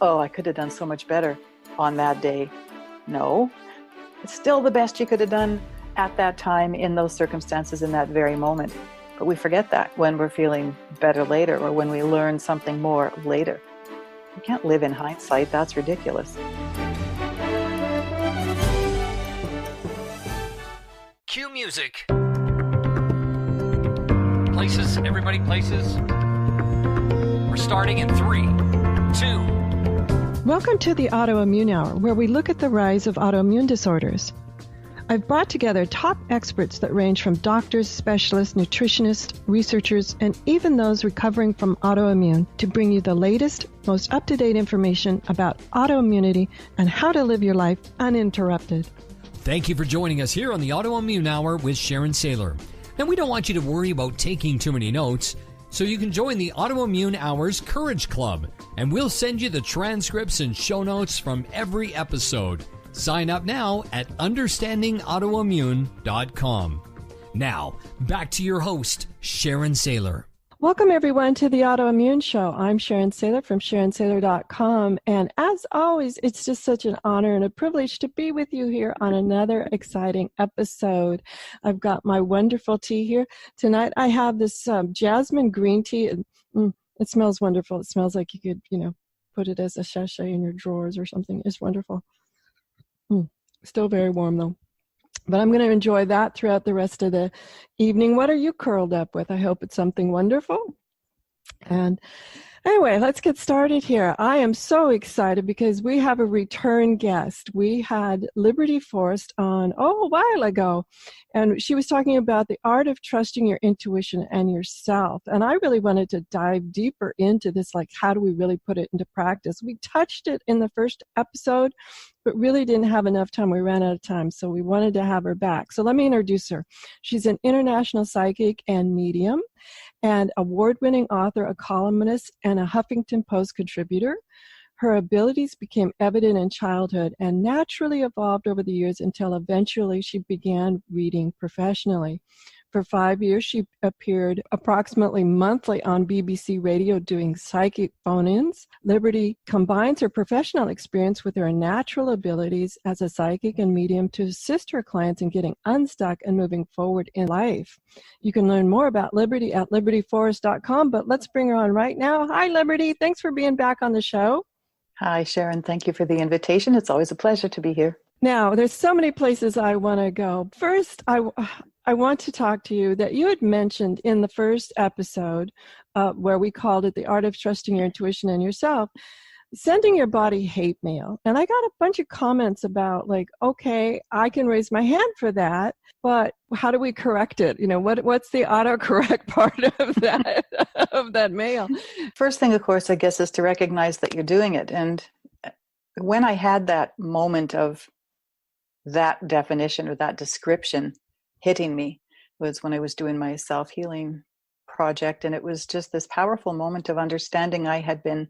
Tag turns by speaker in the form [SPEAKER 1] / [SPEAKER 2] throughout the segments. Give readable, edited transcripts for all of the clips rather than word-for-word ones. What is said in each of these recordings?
[SPEAKER 1] oh, I could have done so much better on that day. No, it's still the best you could have done at that time in those circumstances in that very moment. But we forget that when we're feeling better later or when we learn something more later. You can't live in hindsight. That's ridiculous.
[SPEAKER 2] Cue music. Places, everybody places. We're starting in 3, 2.
[SPEAKER 3] Welcome to the Autoimmune Hour, where we look at the rise of autoimmune disorders. I've brought together top experts that range from doctors, specialists, nutritionists, researchers, and even those recovering from autoimmune to bring you the latest, most up-to-date information about autoimmunity and how to live your life uninterrupted.
[SPEAKER 2] Thank you for joining us here on the Autoimmune Hour with Sharon Saylor. And we don't want you to worry about taking too many notes, so you can join the Autoimmune Hour's Courage Club, and we'll send you the transcripts and show notes from every episode. Sign up now at understandingautoimmune.com. Now, back to your host, Sharon Saylor.
[SPEAKER 3] Welcome, everyone, to the Autoimmune Show. I'm Sharon Saylor from SharonSaylor.com. And as always, it's just such an honor and a privilege to be with you here on another exciting episode. I've got my wonderful tea here. Tonight, I have this jasmine green tea. It smells wonderful. It smells like you could, put it as a sachet in your drawers or something. It's wonderful. Still very warm, though. But I'm going to enjoy that throughout the rest of the evening. What are you curled up with? I hope it's something wonderful. And anyway, let's get started here. I am so excited because we have a return guest. We had Liberty Forrest on, a while ago, and she was talking about the art of trusting your intuition and yourself. And I really wanted to dive deeper into this, like, how do we really put it into practice? We touched it in the first episode, but really didn't have enough time. We ran out of time, so we wanted to have her back. So let me introduce her. She's an international psychic and medium, and award-winning author, a columnist, and a Huffington Post contributor. Her abilities became evident in childhood and naturally evolved over the years until eventually she began reading professionally. For 5 years, she appeared approximately monthly on BBC Radio doing psychic phone-ins. Liberty combines her professional experience with her natural abilities as a psychic and medium to assist her clients in getting unstuck and moving forward in life. You can learn more about Liberty at libertyforrest.com, but let's bring her on right now. Hi, Liberty. Thanks for being back on the show.
[SPEAKER 1] Hi, Sharon. Thank you for the invitation. It's always a pleasure to be here.
[SPEAKER 3] Now, there's so many places I want to go. First, I want to talk to you that you had mentioned in the first episode where we called it The Art of Trusting Your Intuition and Yourself, sending your body hate mail. And I got a bunch of comments about, like, okay, I can raise my hand for that, but how do we correct it? What's the autocorrect part of that, of that mail?
[SPEAKER 1] First thing, of course, I guess, is to recognize that you're doing it. And when I had that moment of that definition or that description hitting me was when I was doing my self-healing project. And it was just this powerful moment of understanding I had been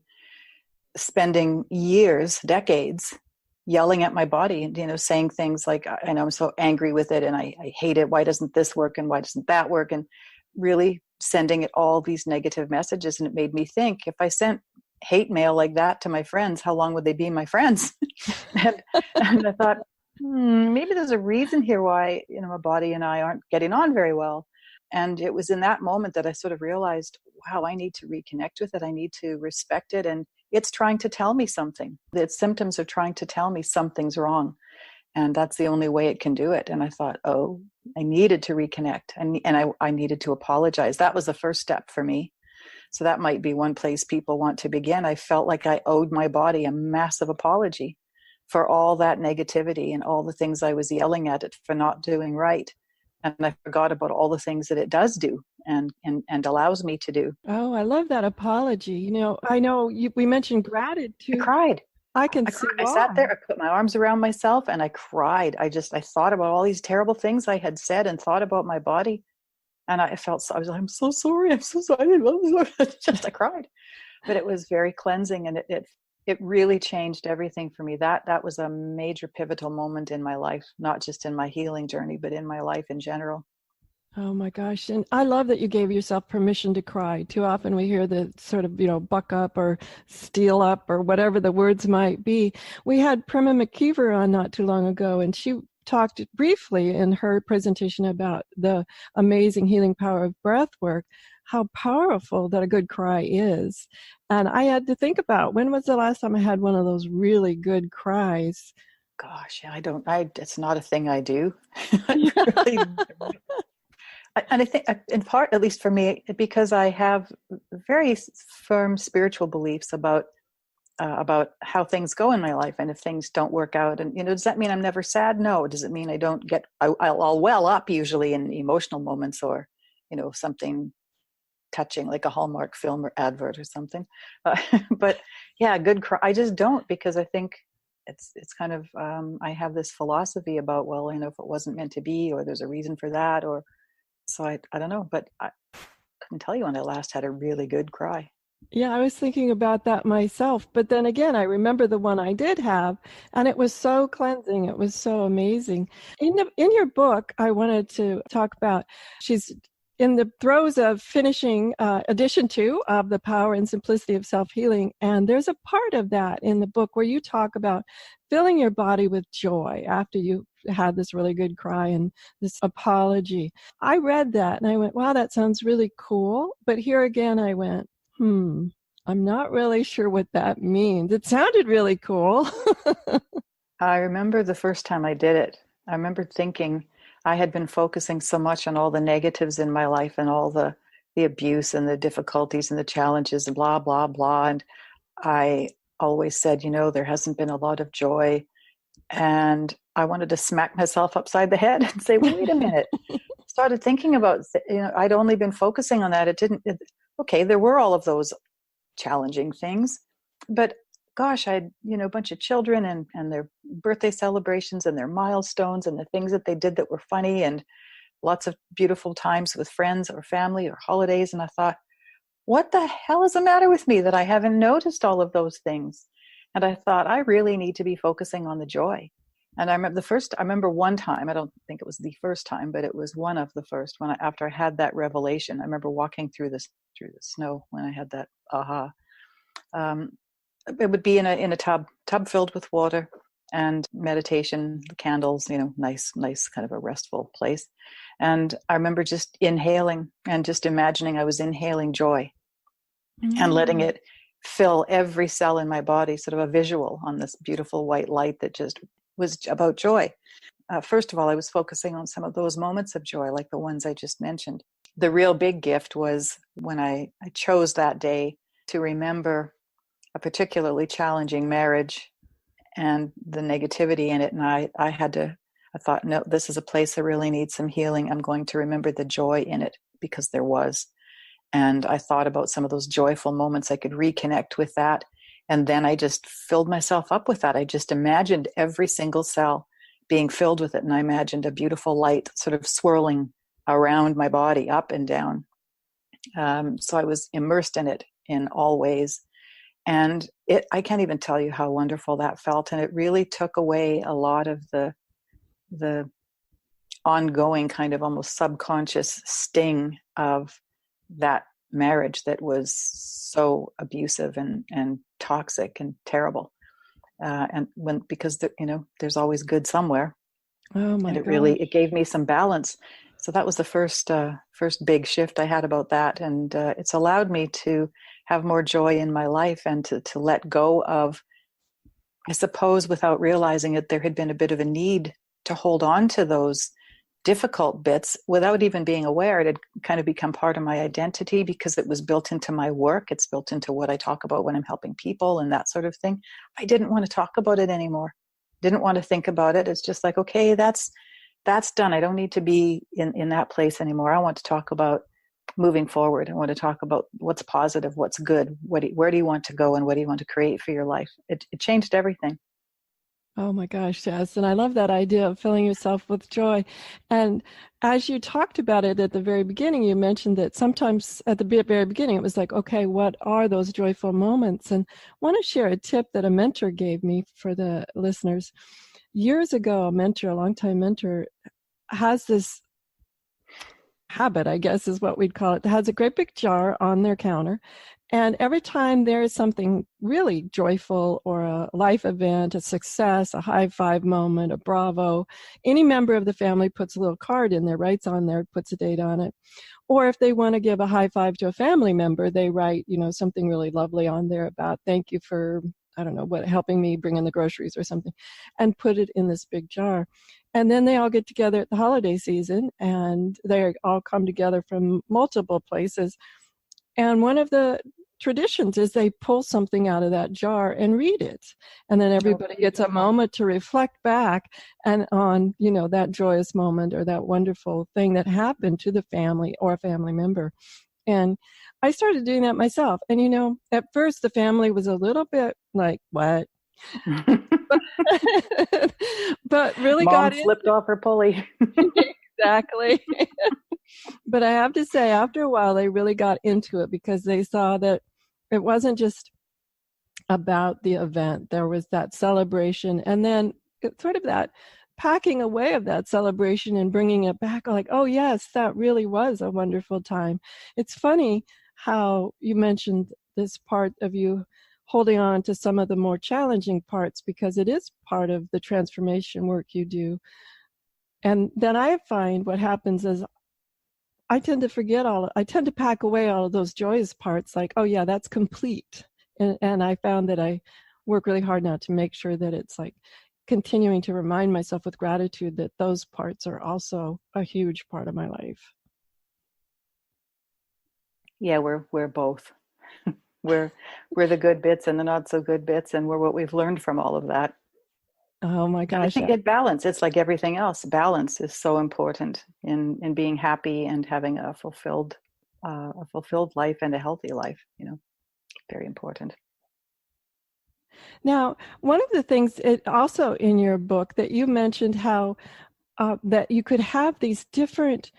[SPEAKER 1] spending years, decades, yelling at my body and, saying things like, I know I'm so angry with it and I hate it. Why doesn't this work? And why doesn't that work? And really sending it all these negative messages. And it made me think, if I sent hate mail like that to my friends, how long would they be my friends? and I thought, maybe there's a reason here why, my body and I aren't getting on very well. And it was in that moment that I sort of realized, wow, I need to reconnect with it. I need to respect it. And it's trying to tell me something. Its symptoms are trying to tell me something's wrong. And that's the only way it can do it. And I thought, I needed to reconnect. And I needed to apologize. That was the first step for me. So that might be one place people want to begin. I felt like I owed my body a massive apology for all that negativity and all the things I was yelling at it for not doing right. And I forgot about all the things that it does do and allows me to do.
[SPEAKER 3] Oh, I love that apology. I know we mentioned gratitude.
[SPEAKER 1] I cried.
[SPEAKER 3] I can see why.
[SPEAKER 1] I sat there, I put my arms around myself and I cried. I thought about all these terrible things I had said and thought about my body. And I was like, I'm so sorry. I'm so sorry. I cried. But it was very cleansing, and it really changed everything for me. That was a major pivotal moment in my life, not just in my healing journey, but in my life in general.
[SPEAKER 3] Oh my gosh. And I love that you gave yourself permission to cry. Too often we hear the sort of, buck up or steel up or whatever the words might be. We had Prima McKeever on not too long ago, and she talked briefly in her presentation about the amazing healing power of breath work, how powerful that a good cry is. And I had to think about, when was the last time I had one of those really good cries?
[SPEAKER 1] Gosh, yeah, it's not a thing I do. I really, and I think in part, at least for me, because I have very firm spiritual beliefs about how things go in my life, and if things don't work out, and does that mean I'm never sad? No. Does it mean I don't get? I'll well up usually in emotional moments, or something touching like a Hallmark film or advert or something. But yeah, good cry. I just don't, because I think it's kind of I have this philosophy about, well, if it wasn't meant to be, or there's a reason for that, or so I don't know, but I couldn't tell you when I last had a really good cry.
[SPEAKER 3] Yeah, I was thinking about that myself. But then again, I remember the one I did have, and it was so cleansing. It was so amazing. In your book, I wanted to talk about, she's in the throes of finishing edition 2 of The Power and Simplicity of Self-Healing. And there's a part of that in the book where you talk about filling your body with joy after you had this really good cry and this apology. I read that and I went, wow, that sounds really cool. But here again, I went, I'm not really sure what that means. It sounded really cool.
[SPEAKER 1] I remember the first time I did it. I remember thinking I had been focusing so much on all the negatives in my life, and all the abuse and the difficulties and the challenges and blah, blah, blah. And I always said, there hasn't been a lot of joy. And I wanted to smack myself upside the head and say, wait a minute. Started thinking about, I'd only been focusing on that. Okay, there were all of those challenging things, but gosh, I had, a bunch of children and their birthday celebrations and their milestones and the things that they did that were funny, and lots of beautiful times with friends or family or holidays. And I thought, what the hell is the matter with me that I haven't noticed all of those things? And I thought, I really need to be focusing on the joy. And I remember one time, I don't think it was the first time, but it was one of the first, after I had that revelation. I remember walking through the snow when I had that aha. It would be in a tub filled with water, and meditation, candles, nice kind of a restful place. And I remember just inhaling and just imagining I was inhaling joy and letting it fill every cell in my body, sort of a visual on this beautiful white light that just was about joy. First of all, I was focusing on some of those moments of joy, like the ones I just mentioned. The real big gift was when I chose that day to remember a particularly challenging marriage and the negativity in it. And I thought, no, this is a place that really needs some healing. I'm going to remember the joy in it, because there was. And I thought about some of those joyful moments. I could reconnect with that. And then I just filled myself up with that. I just imagined every single cell being filled with it. And I imagined a beautiful light sort of swirling around my body, up and down. So I was immersed in it in all ways. And I can't even tell you how wonderful that felt. And it really took away a lot of the ongoing kind of almost subconscious sting of that marriage that was so abusive and toxic and terrible. Because there's always good somewhere.
[SPEAKER 3] Oh my
[SPEAKER 1] and it
[SPEAKER 3] gosh.
[SPEAKER 1] really, it gave me some balance. So that was the first big shift I had about that. And it's allowed me to have more joy in my life, and to let go of, I suppose without realizing it, there had been a bit of a need to hold on to those difficult bits without even being aware. It had kind of become part of my identity because it was built into my work. It's built into what I talk about when I'm helping people and that sort of thing. I didn't want to talk about it anymore. Didn't want to think about it. It's just like, okay, that's done. I don't need to be in that place anymore. I want to talk about moving forward. I want to talk about what's positive, what's good, where do you want to go, and what do you want to create for your life. It changed everything.
[SPEAKER 3] Oh my gosh, yes. And I love that idea of filling yourself with joy. And as you talked about it at the very beginning, you mentioned that sometimes at the very beginning, it was like, okay, what are those joyful moments? And I want to share a tip that a mentor gave me for the listeners. Years ago, a longtime mentor, has this habit, I guess is what we'd call it, that has a great big jar on their counter. And every time there is something really joyful or a life event, a success, a high five moment, a bravo, any member of the family puts a little card in there, writes on there, puts a date on it. Or if they want to give a high five to a family member, they write, something really lovely on there about thank you for, I don't know what, helping me bring in the groceries or something, and put it in this big jar. And then they all get together at the holiday season, and they all come together from multiple places. And one of the traditions is they pull something out of that jar and read it. And then everybody gets a moment to reflect back and on, that joyous moment or that wonderful thing that happened to the family or a family member. And I started doing that myself. And, at first the family was a little bit like, what? but really
[SPEAKER 1] Mom
[SPEAKER 3] got
[SPEAKER 1] slipped off her pulley.
[SPEAKER 3] Exactly. But I have to say, after a while, they really got into it because they saw that it wasn't just about the event. There was that celebration, and then sort of that packing away of that celebration and bringing it back like, oh, yes, that really was a wonderful time. It's funny how you mentioned this part of you holding on to some of the more challenging parts because it is part of the transformation work you do. And then I find what happens is I tend to pack away all of those joyous parts like, oh yeah, that's complete. And I found that I work really hard now to make sure that it's like continuing to remind myself with gratitude that those parts are also a huge part of my life.
[SPEAKER 1] Yeah, we're both. we're the good bits and the not so good bits, and we're what we've learned from all of that.
[SPEAKER 3] Oh my gosh.
[SPEAKER 1] I think that balance, it's like everything else. Balance is so important in being happy and having a fulfilled life and a healthy life, very important.
[SPEAKER 3] Now, one of the things also in your book that you mentioned how that you could have these different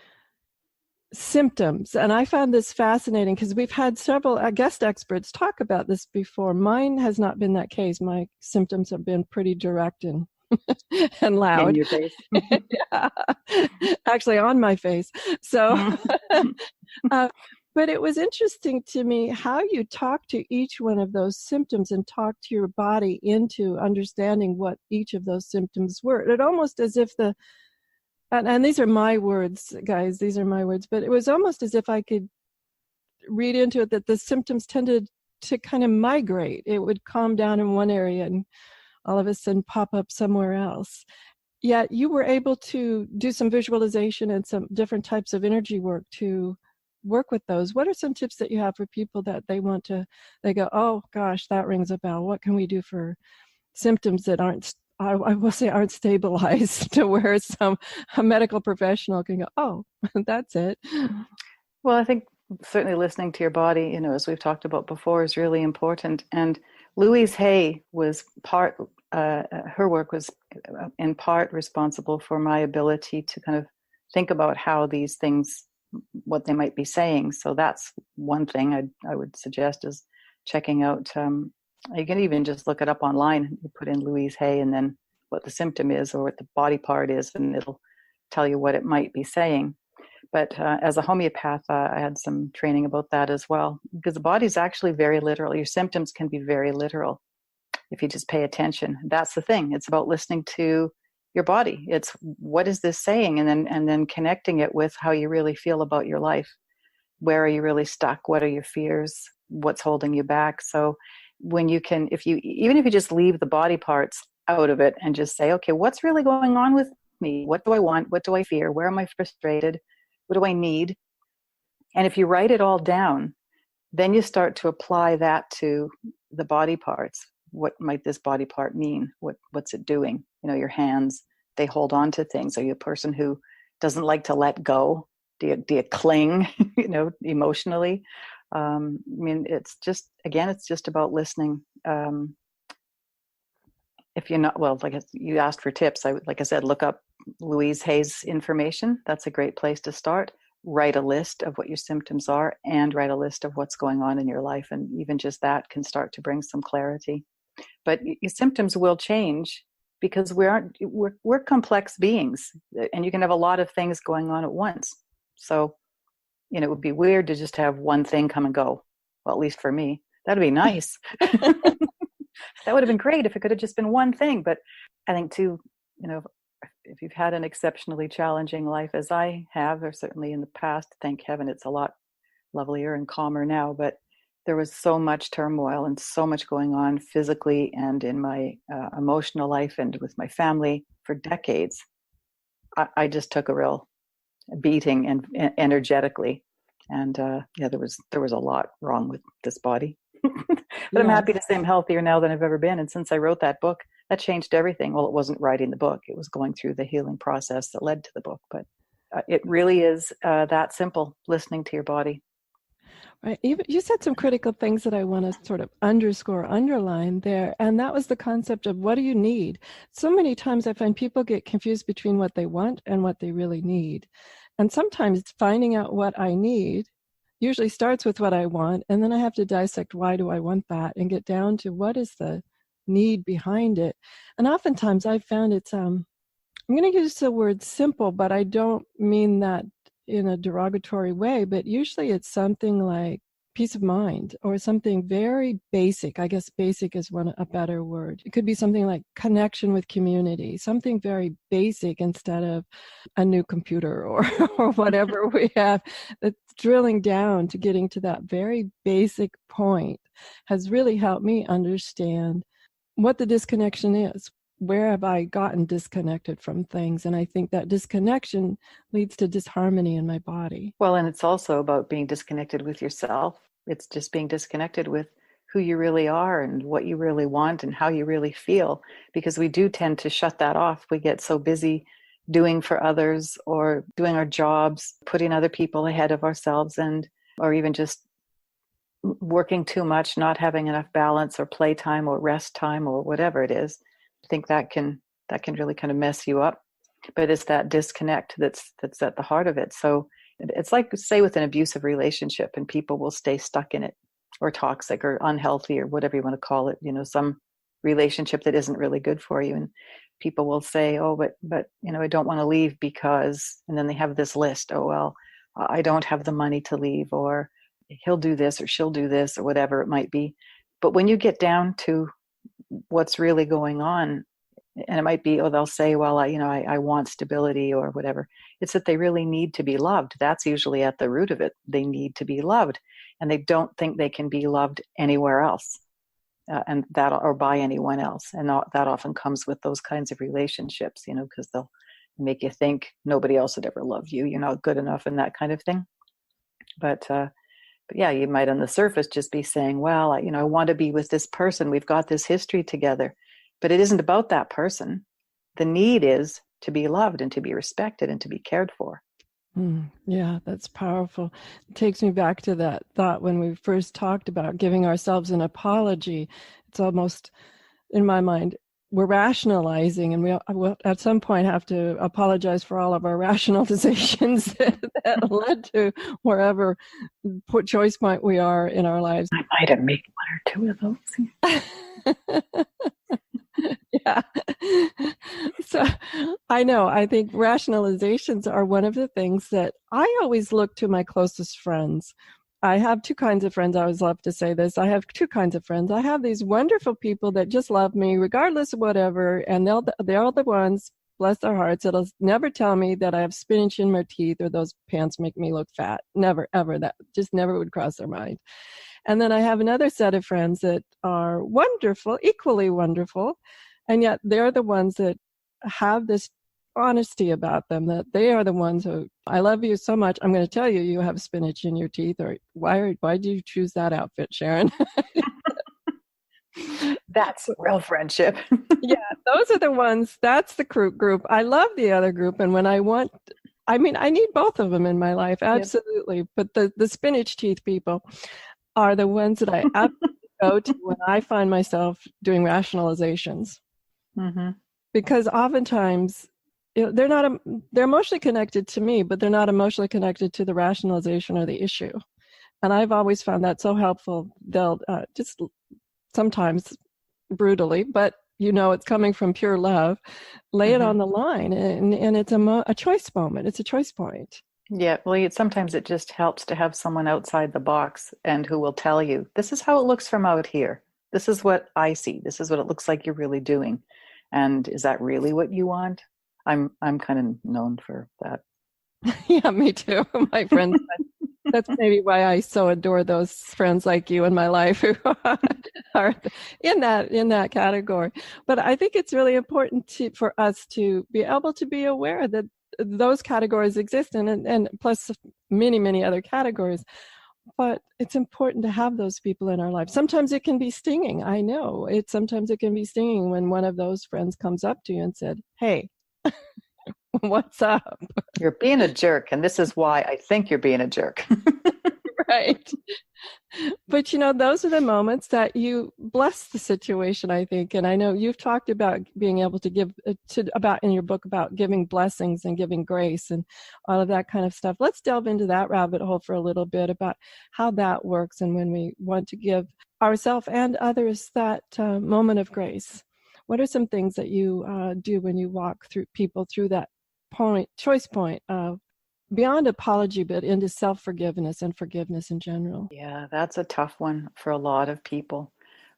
[SPEAKER 3] symptoms. And I found this fascinating because we've had several guest experts talk about this before. Mine has not been that case. My symptoms have been pretty direct and and loud.
[SPEAKER 1] In your face.
[SPEAKER 3] Yeah. Actually on my face. So, but it was interesting to me how you talk to each one of those symptoms and talk to your body into understanding what each of those symptoms were. It almost as if and these are my words, guys, these are my words, but it was almost as if I could read into it that the symptoms tended to kind of migrate. It would calm down in one area and all of a sudden pop up somewhere else. Yet you were able to do some visualization and some different types of energy work to work with those. What are some tips that you have for people that they go, oh gosh, that rings a bell. What can we do for symptoms that aren't, I will say, aren't stabilized to where a medical professional can go, oh, that's it.
[SPEAKER 1] Well, I think certainly listening to your body, as we've talked about before, is really important. And Louise Hay was her work was in part responsible for my ability to kind of think about how these things, what they might be saying. So that's one thing I would suggest is checking out. You can even just look it up online. You put in Louise Hay and then what the symptom is or what the body part is, and it'll tell you what it might be saying. But as a homeopath, I had some training about that as well, because the body's actually very literal. Your symptoms can be very literal if you just pay attention. That's the thing. It's about listening to your body. It's what is this saying, and then connecting it with how you really feel about your life. Where are you really stuck? What are your fears? What's holding you back? So when you can, even if you just leave the body parts out of it and just say, okay, what's really going on with me? What do I want? What do I fear? Where am I frustrated? What do I need? And if you write it all down, then you start to apply that to the body parts. What might this body part mean? What's it doing? Your hands, they hold on to things. Are you a person who doesn't like to let go? Do you cling, emotionally? It's just about listening. If you're not, well, like you asked for tips, like I said, look up Louise Hay's information. That's a great place to start. Write a list of what your symptoms are and write a list of what's going on in your life. And even just that can start to bring some clarity. But your symptoms will change because we're complex beings, and you can have a lot of things going on at once. So it would be weird to just have one thing come and go. Well, at least for me, that'd be nice. That would have been great if it could have just been one thing. But I think too, if you've had an exceptionally challenging life as I have, or certainly in the past, thank heaven it's a lot lovelier and calmer now, but there was so much turmoil and so much going on physically and in my emotional life and with my family for decades. I just took a real beating and energetically. And there was a lot wrong with this body. But I'm happy to say I'm healthier now than I've ever been. And since I wrote that book, that changed everything. Well, it wasn't writing the book. It was going through the healing process that led to the book. But it really is that simple, listening to your body.
[SPEAKER 3] Right. You said some critical things that I want to sort of underline there. And that was the concept of what do you need? So many times I find people get confused between what they want and what they really need. And sometimes finding out what I need usually starts with what I want. And then I have to dissect why do I want that and get down to what is the need behind it. And oftentimes I've found it's, I'm going to use the word simple, but I don't mean that in a derogatory way, but usually it's something like peace of mind or something very basic. I guess basic is a better word. It could be something like connection with community, something very basic instead of a new computer or whatever we have. That's drilling down to getting to that very basic point has really helped me understand what the disconnection is. Where have I gotten disconnected from things? And I think that disconnection leads to disharmony in my body.
[SPEAKER 1] Well, and it's also about being disconnected with yourself. It's just being disconnected with who you really are and what you really want and how you really feel, because we do tend to shut that off. We get so busy doing for others or doing our jobs, putting other people ahead of ourselves, or even just working too much, not having enough balance or playtime or rest time or whatever it is. I think that can really kind of mess you up. But it's that disconnect that's at the heart of it. So it's like, say, with an abusive relationship, and people will stay stuck in it, or toxic or unhealthy or whatever you want to call it, some relationship that isn't really good for you. And people will say, oh, but I don't want to leave because, and then they have this list, oh, well, I don't have the money to leave, or he'll do this or she'll do this or whatever it might be. But when you get down to what's really going on, and it might be, they'll say, well, I want stability or whatever. It's that they really need to be loved. That's usually at the root of it. They need to be loved, and they don't think they can be loved anywhere else, and that, or by anyone else. And that often comes with those kinds of relationships, because they'll make you think nobody else would ever love you. You're not good enough, and that kind of thing. But yeah, you might on the surface just be saying, well, I want to be with this person. We've got this history together. But it isn't about that person. The need is to be loved and to be respected and to be cared for.
[SPEAKER 3] Yeah, that's powerful. It takes me back to that thought when we first talked about giving ourselves an apology. It's almost, in my mind, we're rationalizing, and we'll at some point have to apologize for all of our rationalizations that led to wherever choice point we are in our lives.
[SPEAKER 1] I might have made one or two of those.
[SPEAKER 3] Yeah. So I think rationalizations are one of the things that I always look to my closest friends. I have two kinds of friends. I always love to say this. I have two kinds of friends. I have these wonderful people that just love me regardless of whatever. And they're the ones, bless their hearts, that'll never tell me that I have spinach in my teeth or those pants make me look fat. Never, ever. That just never would cross their mind. And then I have another set of friends that are wonderful, equally wonderful. And yet they're the ones that have this honesty about them, that they are the ones who, I love you so much, I'm going to tell you, you have spinach in your teeth, or why did you choose that outfit, Sharon?
[SPEAKER 1] That's real friendship.
[SPEAKER 3] Yeah, those are the ones, that's the group. I love the other group. And when I need both of them in my life, absolutely. Yep. But the spinach teeth people are the ones that I absolutely go to when I find myself doing rationalizations. Mm-hmm. Because oftentimes they're emotionally connected to me, but they're not emotionally connected to the rationalization or the issue. And I've always found that so helpful. They'll just sometimes brutally, but it's coming from pure love, lay it on the line. And it's a choice moment. It's a choice point.
[SPEAKER 1] Yeah, well, sometimes it just helps to have someone outside the box and who will tell you, this is how it looks from out here. This is what I see. This is what it looks like you're really doing. And is that really what you want? I'm kind of known for that.
[SPEAKER 3] Yeah, me too. My friends. That's maybe why I so adore those friends like you in my life who are in that category. But I think it's really important for us to be able to be aware that those categories exist, and plus many, many other categories. But it's important to have those people in our life. Sometimes it can be stinging. I know sometimes it can be stinging when one of those friends comes up to you and said, "Hey, what's up?"
[SPEAKER 1] You're being a jerk, and this is why I think you're being a jerk.
[SPEAKER 3] Right. But those are the moments that you bless the situation, I think. And I know you've talked about being able to give about in your book about giving blessings and giving grace and all of that kind of stuff. Let's delve into that rabbit hole for a little bit about how that works and when we want to give ourselves and others that moment of grace. What are some things that you do when you walk through people through that choice point of beyond apology, but into self-forgiveness and forgiveness in general?
[SPEAKER 1] Yeah, that's a tough one for a lot of people.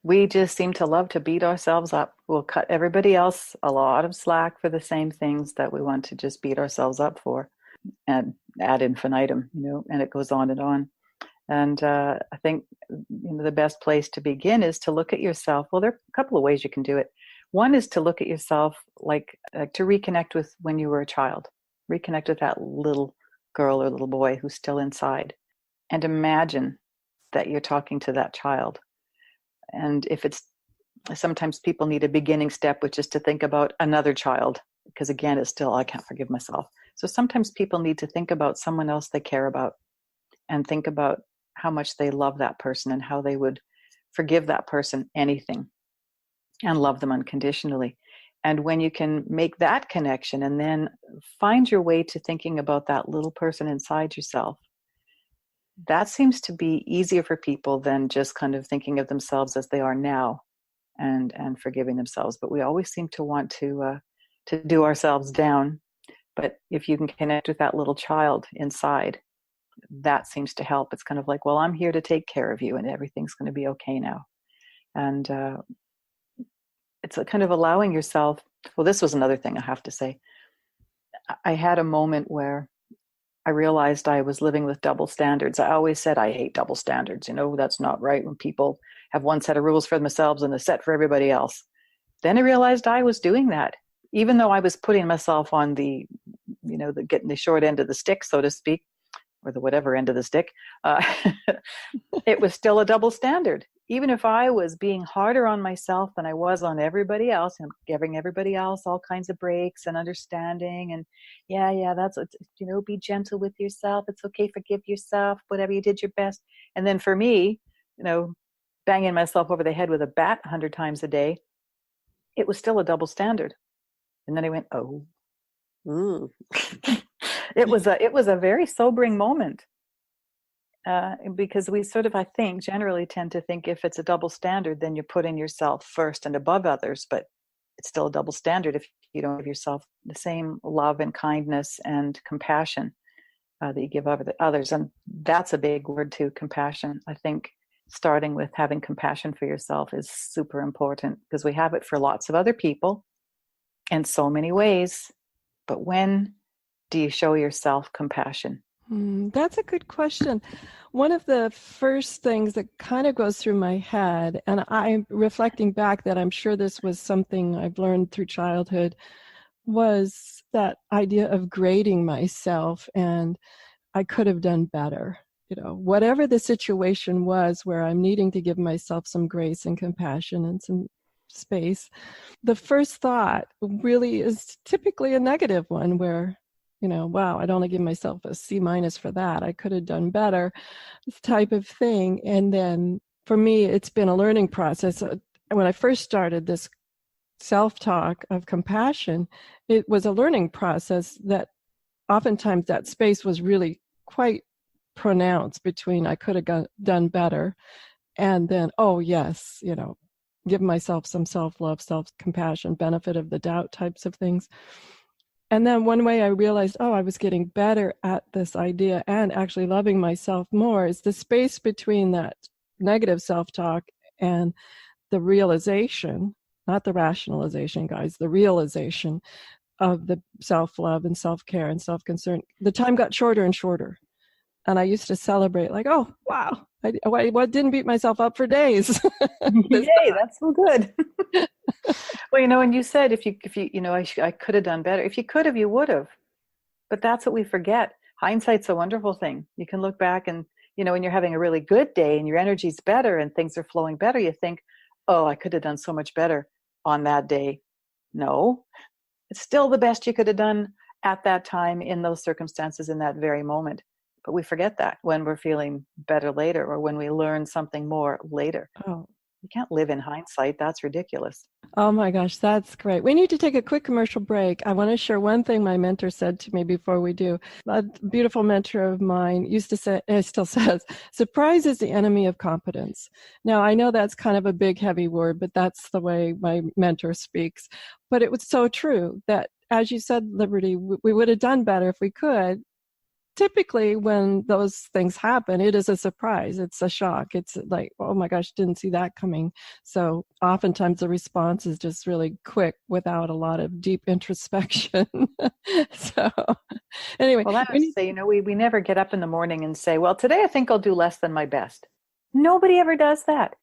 [SPEAKER 1] We just seem to love to beat ourselves up. We'll cut everybody else a lot of slack for the same things that we want to just beat ourselves up for, and ad infinitum, and it goes on and on. And I think the best place to begin is to look at yourself. Well, there are a couple of ways you can do it. One is to look at yourself like to reconnect with when you were a child, reconnect with that little girl or little boy who's still inside, and imagine that you're talking to that child. And if it's sometimes people need a beginning step, which is to think about another child, because again, it's still, I can't forgive myself. So sometimes people need to think about someone else they care about and think about how much they love that person and how they would forgive that person anything and love them unconditionally. And when you can make that connection and then find your way to thinking about that little person inside yourself, that seems to be easier for people than just kind of thinking of themselves as they are now and forgiving themselves. But we always seem to want to do ourselves down. But if you can connect with that little child inside, that seems to help. It's kind of like, well, I'm here to take care of you and everything's going to be okay now. And it's a kind of allowing yourself. Well, this was another thing I have to say. I had a moment where I realized I was living with double standards. I always said I hate double standards. That's not right when people have one set of rules for themselves and a set for everybody else. Then I realized I was doing that, even though I was putting myself on the getting the short end of the stick, so to speak, or the whatever end of the stick. It was still a double standard. Even if I was being harder on myself than I was on everybody else and giving everybody else all kinds of breaks and understanding and that's be gentle with yourself. It's okay, forgive yourself, whatever, you did your best. And then for me, banging myself over the head with a bat 100 times a day, it was still a double standard. And then I went, oh, ooh. It was a very sobering moment. Because we sort of, I think, generally tend to think if it's a double standard, then you're putting yourself first and above others, but it's still a double standard if you don't give yourself the same love and kindness and compassion that you give others. And that's a big word too, compassion. I think starting with having compassion for yourself is super important because we have it for lots of other people in so many ways. But when do you show yourself compassion?
[SPEAKER 3] That's a good question. One of the first things that kind of goes through my head, and I'm reflecting back that I'm sure this was something I've learned through childhood, was that idea of grading myself and I could have done better. Whatever the situation was where I'm needing to give myself some grace and compassion and some space, the first thought really is typically a negative one where wow, I'd only give myself a C- for that. I could have done better, this type of thing. And then for me, it's been a learning process. When I first started this self-talk of compassion, it was a learning process that oftentimes that space was really quite pronounced between I could have done better and then, oh, yes, give myself some self-love, self-compassion, benefit of the doubt types of things. And then one way I realized, I was getting better at this idea and actually loving myself more, is the space between that negative self-talk and the realization, not the rationalization, guys, the realization of the self-love and self-care and self-concern. The time got shorter and shorter. And I used to celebrate like, oh, wow, I didn't beat myself up for days.
[SPEAKER 1] Yay, that's so good. Well, and you said if you, I could have done better. If you could have, you would have. But that's what we forget. Hindsight's a wonderful thing. You can look back and, when you're having a really good day and your energy's better and things are flowing better, you think, oh, I could have done so much better on that day. No, it's still the best you could have done at that time in those circumstances in that very moment. But we forget that when we're feeling better later or when we learn something more later.
[SPEAKER 3] Oh.
[SPEAKER 1] You can't live in hindsight. That's ridiculous.
[SPEAKER 3] Oh my gosh, that's great. We need to take a quick commercial break. I want to share one thing my mentor said to me before we do. A beautiful mentor of mine used to say, still says, surprise is the enemy of competence. Now, I know that's kind of a big, heavy word, but that's the way my mentor speaks. But it was so true that, as you said, Liberty, we would have done better if we could. Typically, when those things happen, it is a surprise. It's a shock. It's like, oh my gosh, didn't see that coming. So oftentimes the response is just really quick without a lot of deep introspection. So anyway.
[SPEAKER 1] Well, I would say, we never get up in the morning and say, well, today I think I'll do less than my best. Nobody ever does that.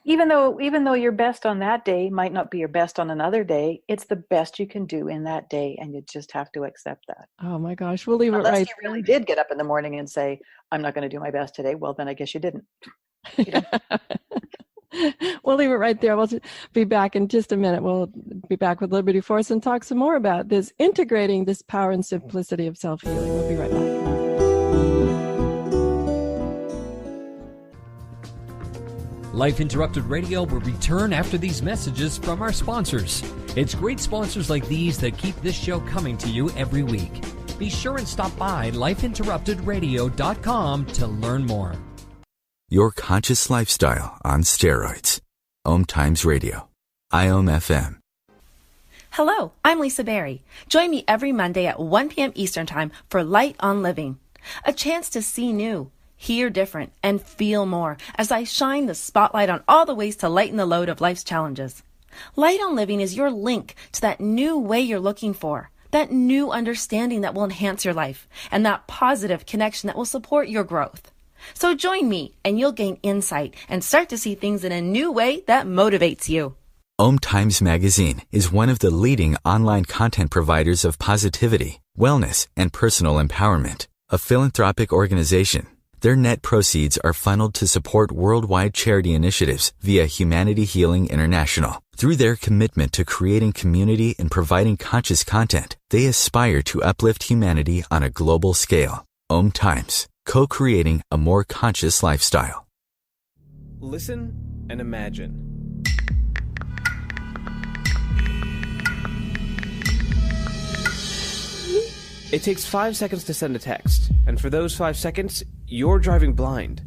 [SPEAKER 1] Even though your best on that day might not be your best on another day, it's the best you can do in that day, and you just have to accept that.
[SPEAKER 3] Oh my gosh, we'll leave
[SPEAKER 1] Unless
[SPEAKER 3] it right.
[SPEAKER 1] you really did get up in the morning and say, I'm not going to do my best today. Well, then I guess you didn't.
[SPEAKER 3] We'll leave it right there. We'll be back in just a minute. We'll be back with Liberty Force and talk some more about this, integrating this power and simplicity of self-healing. We'll be right back.
[SPEAKER 2] Life Interrupted Radio will return after these messages from our sponsors. It's great sponsors like these that keep this show coming to you every week. Be sure and stop by lifeinterruptedradio.com to learn more.
[SPEAKER 4] Your conscious lifestyle on steroids. OMTimes Radio. IOM FM.
[SPEAKER 5] Hello, I'm Lisa Berry. Join me every Monday at 1 p.m. Eastern Time for Light on Living. A chance to see new, hear different, and feel more as I shine the spotlight on all the ways to lighten the load of life's challenges. Light on Living is your link to that new way you're looking for, that new understanding that will enhance your life, and that positive connection that will support your growth. So join me and you'll gain insight and start to see things in a new way that motivates you.
[SPEAKER 4] OMTimes Magazine is one of the leading online content providers of positivity, wellness, and personal empowerment. A philanthropic organization, their net proceeds are funneled to support worldwide charity initiatives via Humanity Healing International. Through their commitment to creating community and providing conscious content, they aspire to uplift humanity on a global scale. OMTimes, co-creating a more conscious lifestyle.
[SPEAKER 6] Listen and imagine. It takes 5 seconds to send a text, and for those 5 seconds, you're driving blind.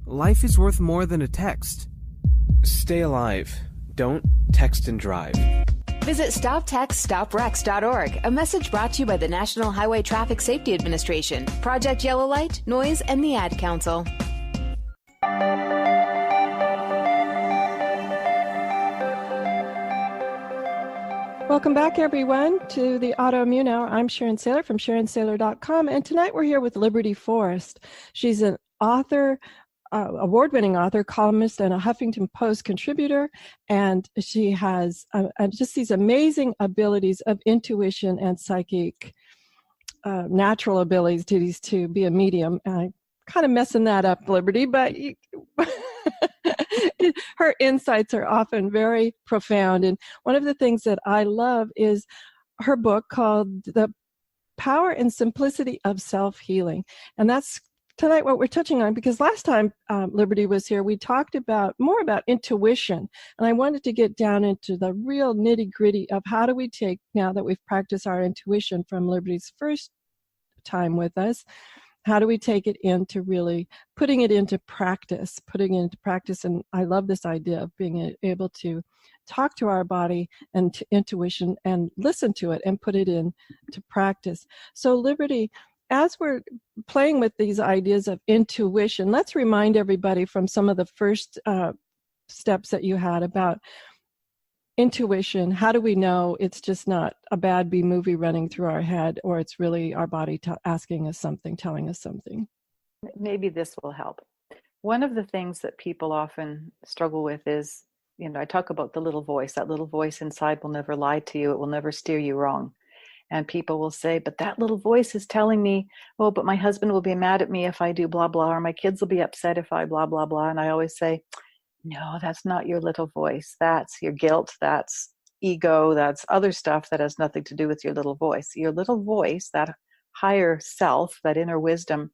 [SPEAKER 6] Life is worth more than a text. Stay alive. Don't text and drive.
[SPEAKER 7] Visit StopTextStopWrecks.org, a message brought to you by the National Highway Traffic Safety Administration, Project Yellow Light, Noise, and the Ad Council.
[SPEAKER 3] Welcome back, everyone, to the Autoimmune Hour. I'm Sharon Saylor from SharonSaylor.com, and tonight we're here with Liberty Forrest. She's an author, award-winning author, columnist, and a Huffington Post contributor, and she has just these amazing abilities of intuition and psychic, natural abilities to be a medium. I'm kind of messing that up, Liberty, but her insights are often very profound. And one of the things that I love is her book called The Power and Simplicity of Self-Healing. And that's tonight what we're touching on, because last time Liberty was here, we talked more about intuition. And I wanted to get down into the real nitty-gritty of how do we take, now that we've practiced our intuition from Liberty's first time with us, how do we take it into really putting it into practice? And I love this idea of being able to talk to our body and to intuition and listen to it and put it into practice. So Liberty, as we're playing with these ideas of intuition, let's remind everybody from some of the first steps that you had about intuition. How do we know it's just not a bad B movie running through our head, or it's really our body asking us something, telling us something?
[SPEAKER 1] Maybe this will help. One of the things that people often struggle with is, I talk about the little voice. That little voice inside will never lie to you. It will never steer you wrong. And people will say, but that little voice is telling me, oh, but my husband will be mad at me if I do blah, blah, or my kids will be upset if I blah, blah, blah. And I always say, no, that's not your little voice. That's your guilt. That's ego. That's other stuff that has nothing to do with your little voice. Your little voice, that higher self, that inner wisdom,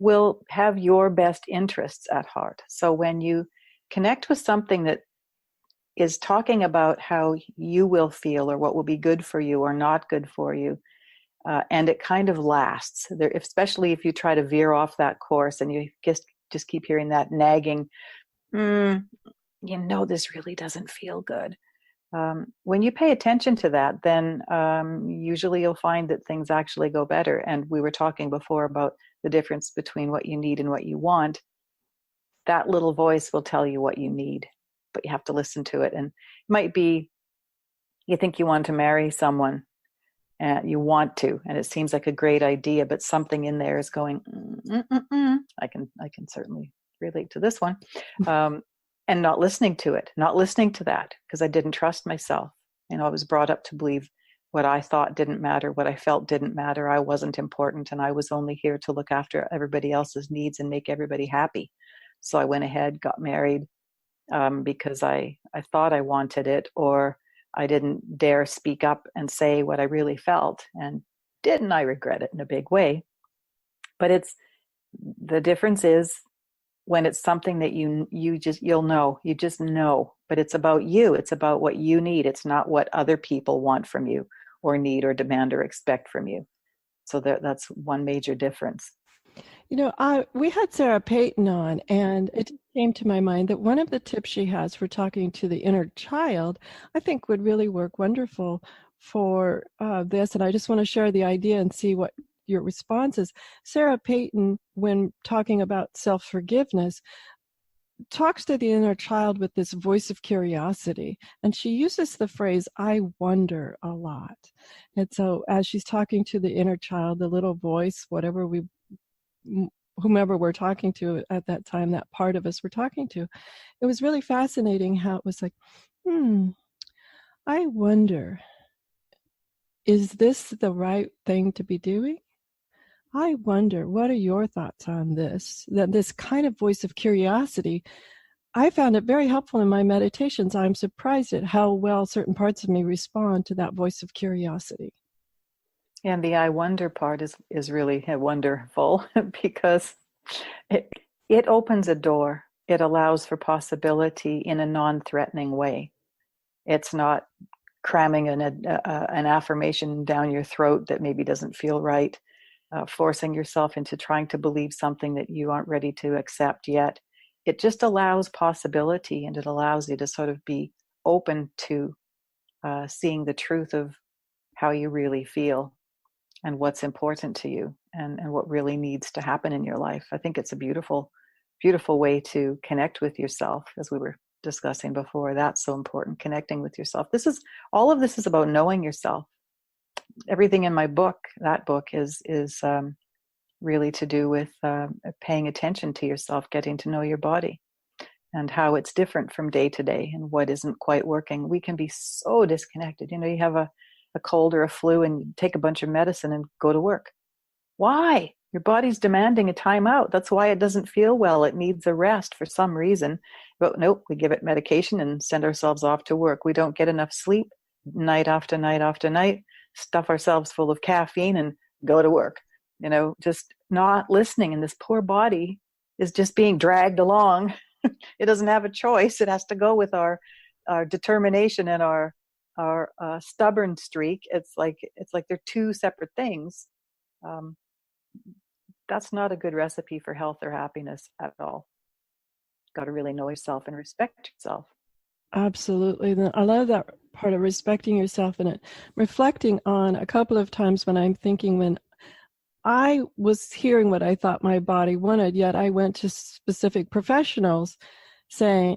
[SPEAKER 1] will have your best interests at heart. So when you connect with something that is talking about how you will feel or what will be good for you or not good for you, and it kind of lasts, there, especially if you try to veer off that course and you just keep hearing that nagging, this really doesn't feel good. When you pay attention to that, then usually you'll find that things actually go better. And we were talking before about the difference between what you need and what you want. That little voice will tell you what you need, but you have to listen to it. And it might be you think you want to marry someone, and you want to, and it seems like a great idea, but something in there is going, I can certainly relate to this one. And not listening to it, not listening to that, because I didn't trust myself. I was brought up to believe what I thought didn't matter, what I felt didn't matter. I wasn't important, and I was only here to look after everybody else's needs and make everybody happy. So I went ahead, got married, because I thought I wanted it, or I didn't dare speak up and say what I really felt. And didn't I regret it in a big way? But the difference is, when it's something that you just know, but it's about you. It's about what you need. It's not what other people want from you or need or demand or expect from you. So that's one major difference.
[SPEAKER 3] We had Sarah Payton on, and it came to my mind that one of the tips she has for talking to the inner child, I think would really work wonderful for this. And I just want to share the idea and see what your response is. Sarah Payton, when talking about self-forgiveness, talks to the inner child with this voice of curiosity, and she uses the phrase "I wonder" a lot. And so as she's talking to the inner child, the little voice, whomever we're talking to at that time, that part of us we're talking to, it was really fascinating how it was like, I wonder, is this the right thing to be doing? I wonder, what are your thoughts on this? That this kind of voice of curiosity, I found it very helpful in my meditations. I'm surprised at how well certain parts of me respond to that voice of curiosity.
[SPEAKER 1] And the I wonder part is really wonderful because it opens a door. It allows for possibility in a non-threatening way. It's not cramming an affirmation down your throat that maybe doesn't feel right. Forcing yourself into trying to believe something that you aren't ready to accept yet. It just allows possibility, and it allows you to sort of be open to seeing the truth of how you really feel and what's important to you and what really needs to happen in your life. I think it's a beautiful, beautiful way to connect with yourself, as we were discussing before. That's so important, connecting with yourself. All of this is about knowing yourself. Everything in my book, that book is really to do with paying attention to yourself, getting to know your body and how it's different from day to day and what isn't quite working. We can be so disconnected. You have a cold or a flu and you take a bunch of medicine and go to work. Why? Your body's demanding a timeout. That's why it doesn't feel well. It needs a rest for some reason. But nope, we give it medication and send ourselves off to work. We don't get enough sleep night after night after night. Stuff ourselves full of caffeine and go to work, just not listening. And this poor body is just being dragged along. It doesn't have a choice. It has to go with our determination and our stubborn streak. It's like they're two separate things. That's not a good recipe for health or happiness at all. Got to really know yourself and respect yourself.
[SPEAKER 3] Absolutely. I love that part of respecting yourself and it. Reflecting on a couple of times when I'm thinking when I was hearing what I thought my body wanted, yet I went to specific professionals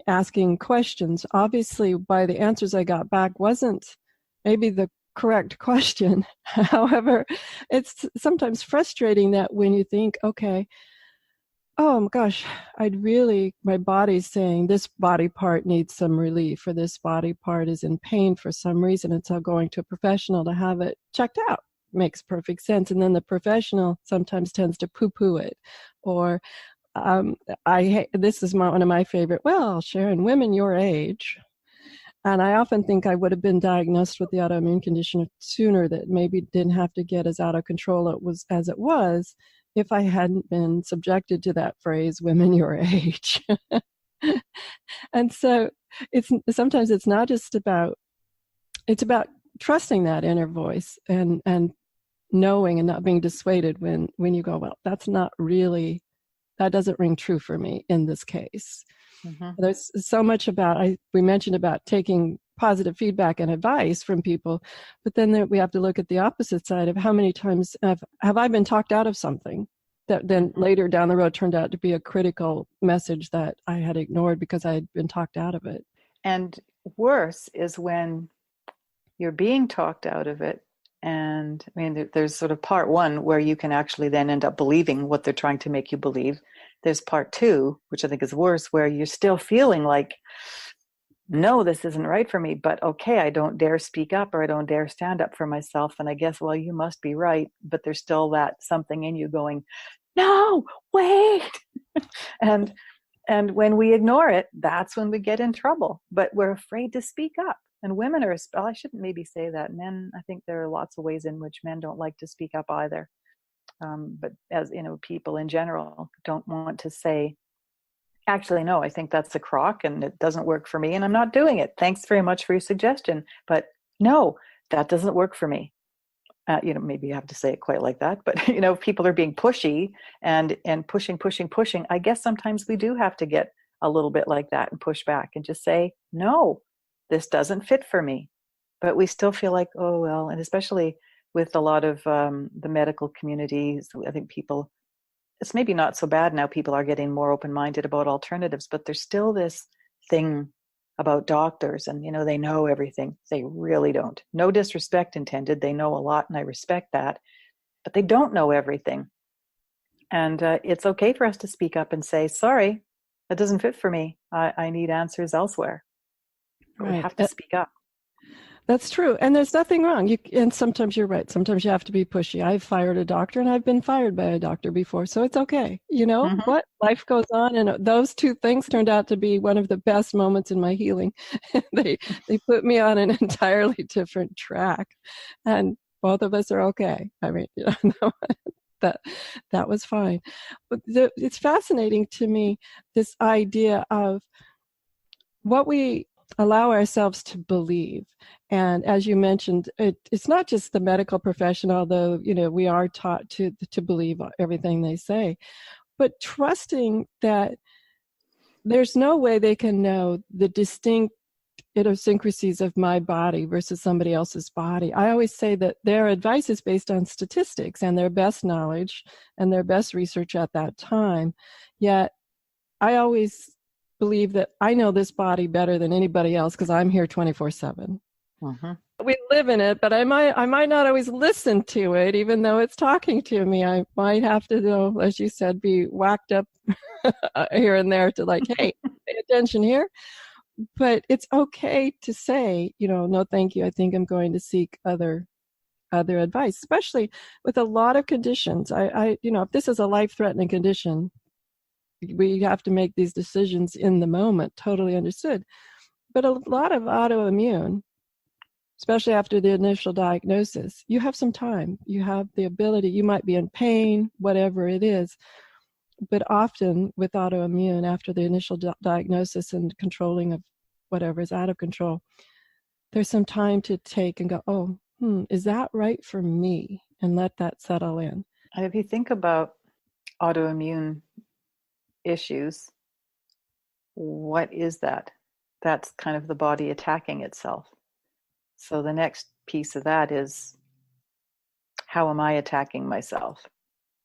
[SPEAKER 3] asking questions. Obviously, by the answers I got back wasn't maybe the correct question. However, it's sometimes frustrating that when you think, okay, oh my gosh, my body's saying this body part needs some relief, or this body part is in pain for some reason. And so going to a professional to have it checked out makes perfect sense. And then the professional sometimes tends to poo-poo it. Or this is one of my favorite, well, Sharon, women your age. And I often think I would have been diagnosed with the autoimmune condition sooner, that maybe didn't have to get as out of control as it was if I hadn't been subjected to that phrase, women your age. And so sometimes it's not just about, it's about trusting that inner voice and knowing and not being dissuaded when you go, well, that doesn't ring true for me in this case. Mm-hmm. There's so much we mentioned about taking positive feedback and advice from people, but then we have to look at the opposite side of how many times have I been talked out of something that then later down the road turned out to be a critical message that I had ignored because I had been talked out of it.
[SPEAKER 1] And worse is when you're being talked out of it. And I mean, there's sort of part one where you can actually then end up believing what they're trying to make you believe. There's part two, which I think is worse, where you're still feeling like, no, this isn't right for me, but okay, I don't dare speak up or I don't dare stand up for myself. And I guess, well, you must be right. But there's still that something in you going, no, wait. and when we ignore it, that's when we get in trouble. But we're afraid to speak up. And women are, I shouldn't maybe say that. Men, I think there are lots of ways in which men don't like to speak up either. But as you know, people in general don't want to say, actually, no, I think that's a crock and it doesn't work for me and I'm not doing it. Thanks very much for your suggestion. But no, that doesn't work for me. Maybe you have to say it quite like that, but if people are being pushy and pushing, I guess sometimes we do have to get a little bit like that and push back and just say, no, this doesn't fit for me. But we still feel like, oh, well, and especially with a lot of the medical communities, I think it's maybe not so bad now. People are getting more open-minded about alternatives, but there's still this thing about doctors and, they know everything. They really don't. No disrespect intended. They know a lot and I respect that, but they don't know everything. And it's okay for us to speak up and say, sorry, that doesn't fit for me. I need answers elsewhere. Right. We have to speak up.
[SPEAKER 3] That's true. And there's nothing wrong. And sometimes you're right. Sometimes you have to be pushy. I've fired a doctor and I've been fired by a doctor before. So it's okay. Mm-hmm. What? Life goes on. And those two things turned out to be one of the best moments in my healing. They put me on an entirely different track. And both of us are okay. I mean, that was fine. But it's fascinating to me, this idea of what we allow ourselves to believe. And as you mentioned, it's not just the medical profession, although, we are taught to believe everything they say, but trusting that there's no way they can know the distinct idiosyncrasies of my body versus somebody else's body. I always say that their advice is based on statistics and their best knowledge and their best research at that time. Yet I always believe that I know this body better than anybody else because I'm here 24/7. Mm-hmm. We live in it, but I might not always listen to it, even though it's talking to me. I might have to, as you said, be whacked up here and there to like, hey, pay attention here. But it's okay to say, no, thank you. I think I'm going to seek other advice, especially with a lot of conditions. If this is a life-threatening condition, we have to make these decisions in the moment, totally understood. But a lot of autoimmune, especially after the initial diagnosis, you have some time. You have the ability, you might be in pain, whatever it is. But often with autoimmune, after the initial diagnosis and controlling of whatever is out of control, there's some time to take and go, is that right for me? And let that settle in.
[SPEAKER 1] And if you think about autoimmune issues, what is that? that's kind of the body attacking itself. So the next piece of that is, how am I attacking myself?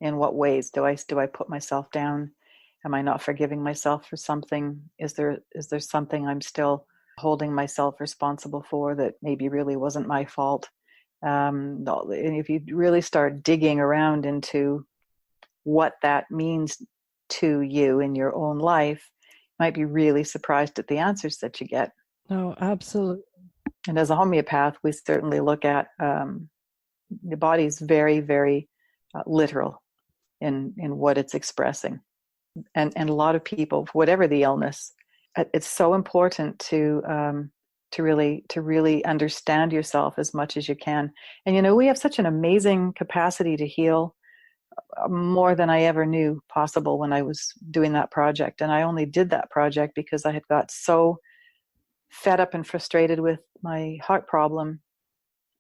[SPEAKER 1] In what ways do I put myself down? Am I not forgiving myself for something? Is there something I'm still holding myself responsible for that maybe really wasn't my fault? And if you really start digging around into what that means to you in your own life, you might be really surprised at the answers that you get.
[SPEAKER 3] Oh, absolutely.
[SPEAKER 1] And as a homeopath, we certainly look at the body's very, very literal in what it's expressing. And a lot of people, whatever the illness, it's so important to really understand yourself as much as you can. And we have such an amazing capacity to heal, more than I ever knew possible when I was doing that project. And I only did that project because I had got so fed up and frustrated with my heart problem.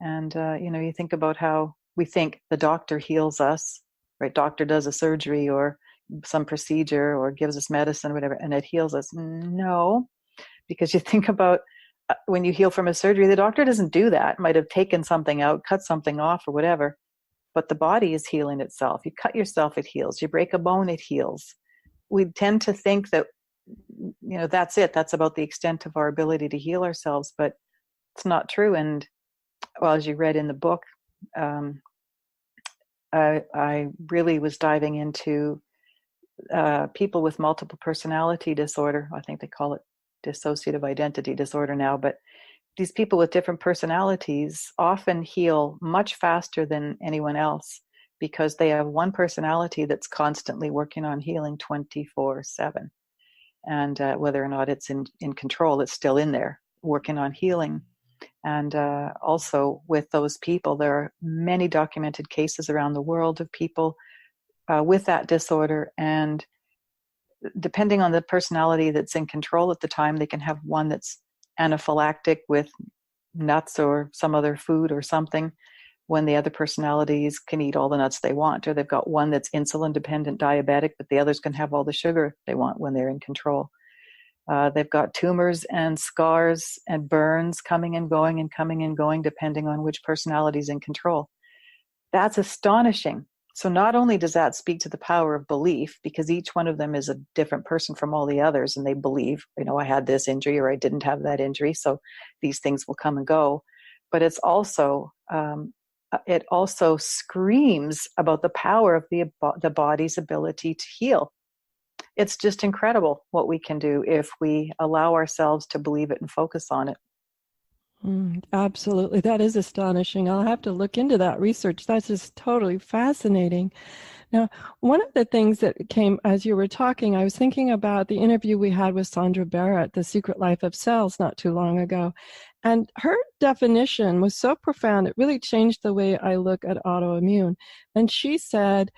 [SPEAKER 1] And you think about how we think the doctor heals us, right? Doctor does a surgery or some procedure or gives us medicine, whatever, and it heals us. No, because you think about when you heal from a surgery, the doctor doesn't do that. Might have taken something out, cut something off or whatever, but the body is healing itself. You cut yourself, it heals. You break a bone, it heals. We tend to think that, that's it. That's about the extent of our ability to heal ourselves, but it's not true. And well, as you read in the book, I really was diving into people with multiple personality disorder. I think they call it dissociative identity disorder now, but these people with different personalities often heal much faster than anyone else because they have one personality that's constantly working on healing 24/7. And whether or not it's in control, it's still in there working on healing. And also with those people, there are many documented cases around the world of people with that disorder. And depending on the personality that's in control at the time, they can have one that's anaphylactic with nuts or some other food or something, when the other personalities can eat all the nuts they want. Or they've got one that's insulin dependent diabetic, but the others can have all the sugar they want when they're in control. They've got tumors and scars and burns coming and going and coming and going, depending on which personality is in control. That's astonishing. So not only does that speak to the power of belief, because each one of them is a different person from all the others, and they believe, I had this injury or I didn't have that injury, so these things will come and go. But it's also, it also screams about the power of the body's ability to heal. It's just incredible what we can do if we allow ourselves to believe it and focus on it.
[SPEAKER 3] Absolutely. That is astonishing. I'll have to look into that research. That's just totally fascinating. Now, one of the things that came as you were talking, I was thinking about the interview we had with Sandra Barrett, The Secret Life of Cells, not too long ago. And her definition was so profound, it really changed the way I look at autoimmune. And she said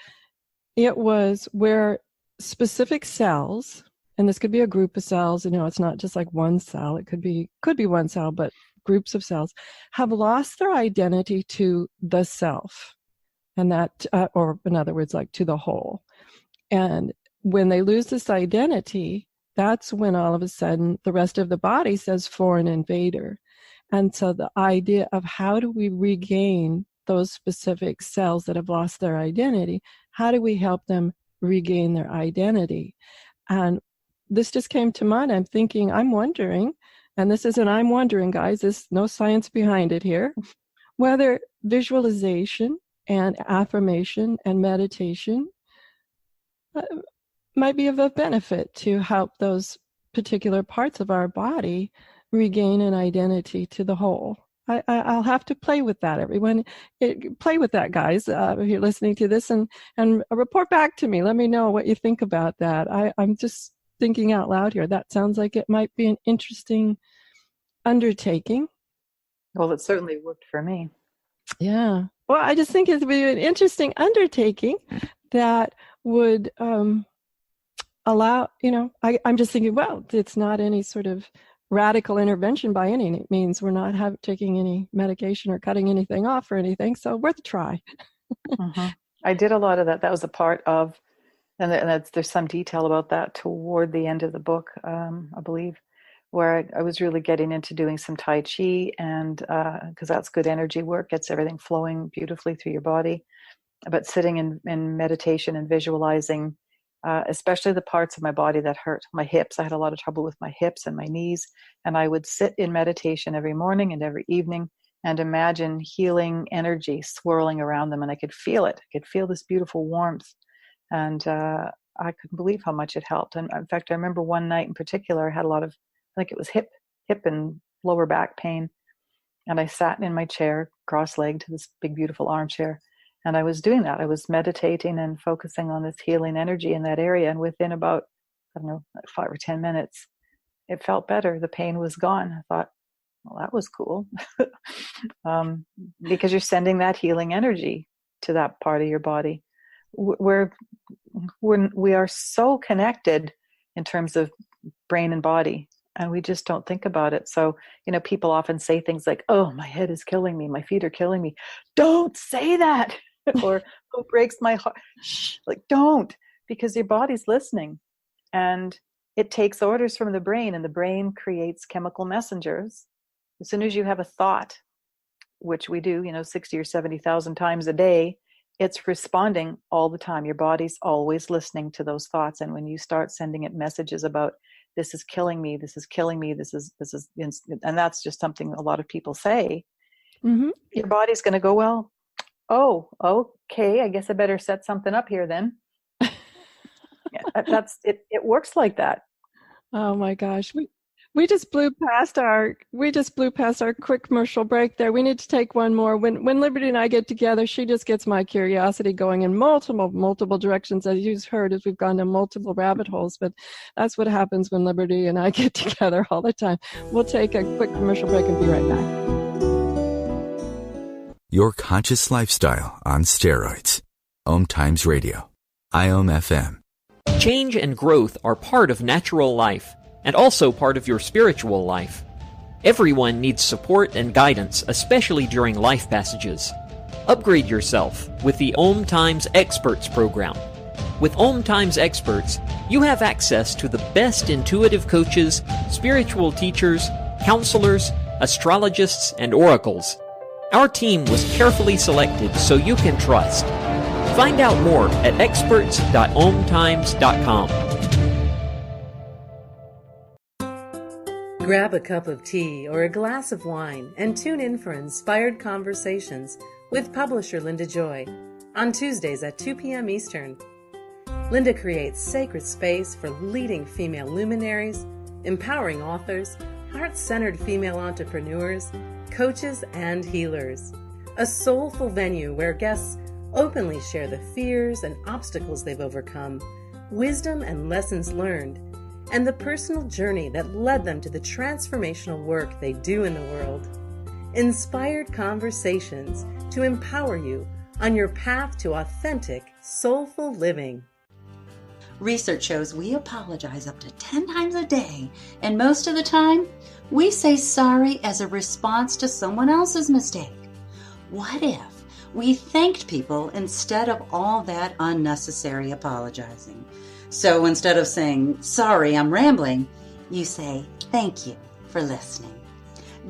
[SPEAKER 3] it was where specific cells, and this could be a group of cells, it's not just like one cell, it could be one cell, but groups of cells, have lost their identity to the self, and that, or in other words, like to the whole. And when they lose this identity, that's when all of a sudden the rest of the body says foreign invader. And so the idea of how do we regain those specific cells that have lost their identity, how do we help them regain their identity? And this just came to mind. I'm wondering, and this isn't I'm wondering, guys, there's no science behind it here, whether visualization and affirmation and meditation might be of a benefit to help those particular parts of our body regain an identity to the whole. I'll have to play with that, everyone. Play with that, guys, if you're listening to this, and report back to me. Let me know what you think about that. I'm just thinking out loud here. That sounds like it might be an interesting undertaking.
[SPEAKER 1] Well, it certainly worked for me.
[SPEAKER 3] Yeah. Well, I just think it would be an interesting undertaking that would allow, I'm just thinking, well, it's not any sort of radical intervention by any means. We're not taking any medication or cutting anything off or anything, so worth a try.
[SPEAKER 1] I did a lot of that. That was a part of, and there's some detail about that toward the end of the book, I believe. where I was really getting into doing some Tai Chi, and because that's good energy work, gets everything flowing beautifully through your body. But sitting in meditation and visualizing, especially the parts of my body that hurt, my hips. I had a lot of trouble with my hips and my knees, and I would sit in meditation every morning and every evening and imagine healing energy swirling around them, and I could feel it. I could feel this beautiful warmth, and I couldn't believe how much it helped. And in fact, I remember one night in particular, I had a lot of, I think it was hip and lower back pain, and I sat in my chair, cross-legged, to this big, beautiful armchair. And I was doing that. I was meditating and focusing on this healing energy in that area. And within about, I don't know, 5 or 10 minutes, it felt better. The pain was gone. I thought, well, that was cool. Because you're sending that healing energy to that part of your body. We are so connected in terms of brain and body, and we just don't think about it. So, people often say things like, oh, my head is killing me, my feet are killing me. Don't say that. Or, who breaks my heart? Shh, like, don't, because your body's listening, and it takes orders from the brain, and the brain creates chemical messengers. As soon as you have a thought, which we do, 60 or 70,000 times a day, it's responding all the time. Your body's always listening to those thoughts. And when you start sending it messages about, this is killing me, this is killing me, this is, and that's just something a lot of people say,
[SPEAKER 3] Mm-hmm.
[SPEAKER 1] your body's going to go, well, oh, okay, I guess I better set something up here then. That's it. It works like that.
[SPEAKER 3] Oh my gosh. We just blew past our quick commercial break there. We need to take one more. When Liberty and I get together, she just gets my curiosity going in multiple directions, as you've heard, as we've gone down multiple rabbit holes. But that's what happens when Liberty and I get together all the time. We'll take a quick commercial break and be right back.
[SPEAKER 4] Your conscious lifestyle on steroids. OMTimes Radio. IOM FM.
[SPEAKER 8] Change and growth are part of natural life, and also part of your spiritual life. Everyone needs support and guidance, especially during life passages. Upgrade yourself with the OMTimes Experts program. With OMTimes Experts, you have access to the best intuitive coaches, spiritual teachers, counselors, astrologists, and oracles. Our team was carefully selected so you can trust. Find out more at experts.omtimes.com.
[SPEAKER 9] Grab a cup of tea or a glass of wine and tune in for Inspired Conversations with publisher Linda Joy on Tuesdays at 2 p.m. Eastern. Linda creates sacred space for leading female luminaries, empowering authors, heart-centered female entrepreneurs, coaches, and healers. A soulful venue where guests openly share the fears and obstacles they've overcome, wisdom and lessons learned, and the personal journey that led them to the transformational work they do in the world. Inspired Conversations to empower you on your path to authentic, soulful living.
[SPEAKER 10] Research shows we apologize up to 10 times a day, and most of the time, we say sorry as a response to someone else's mistake. What if we thanked people instead of all that unnecessary apologizing? So instead of saying, sorry, I'm rambling, you say, thank you for listening.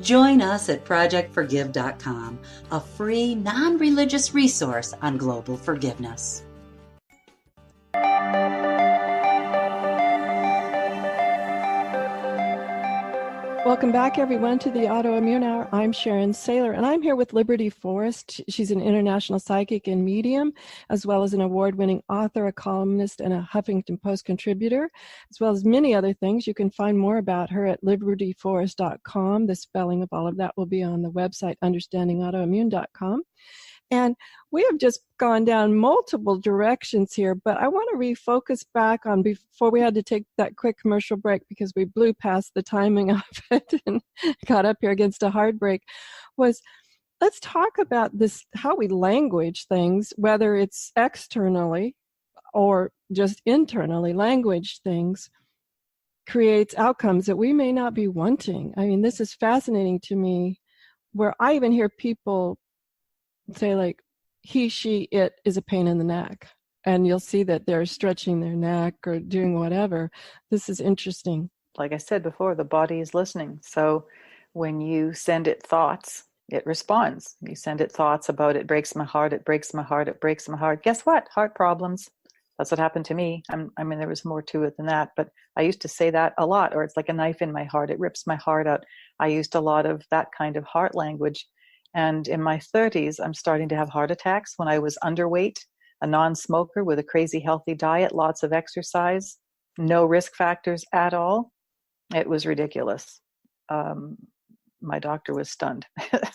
[SPEAKER 10] Join us at projectforgive.com, a free, non-religious resource on global forgiveness.
[SPEAKER 3] Welcome back, everyone, to the Autoimmune Hour. I'm Sharon Saylor, and I'm here with Liberty Forrest. She's an international psychic and medium, as well as an award-winning author, a columnist, and a Huffington Post contributor, as well as many other things. You can find more about her at libertyforrest.com. The spelling of all of that will be on the website, understandingautoimmune.com. And we have just gone down multiple directions here, but I want to refocus back on before we had to take that quick commercial break because we blew past the timing of it and got up here against a hard break, was let's talk about this, how we language things, whether it's externally or just internally. Language things creates outcomes that we may not be wanting. I mean, this is fascinating to me, where I even hear people say, like, he, she, it is a pain in the neck. And you'll see that they're stretching their neck or doing whatever. This is interesting.
[SPEAKER 1] like I said before, the body is listening. So when you send it thoughts, it responds. You send it thoughts about it breaks my heart, it breaks my heart, it breaks my heart. Guess what? Heart problems. That's what happened to me. I mean, there was more to it than that, but I used to say that a lot, or it's like a knife in my heart. It rips my heart out. I used a lot of that kind of heart language. And in my 30s, I'm starting to have heart attacks. When I was underweight, a non-smoker with a crazy healthy diet, lots of exercise, no risk factors at all. It was ridiculous. My doctor was stunned.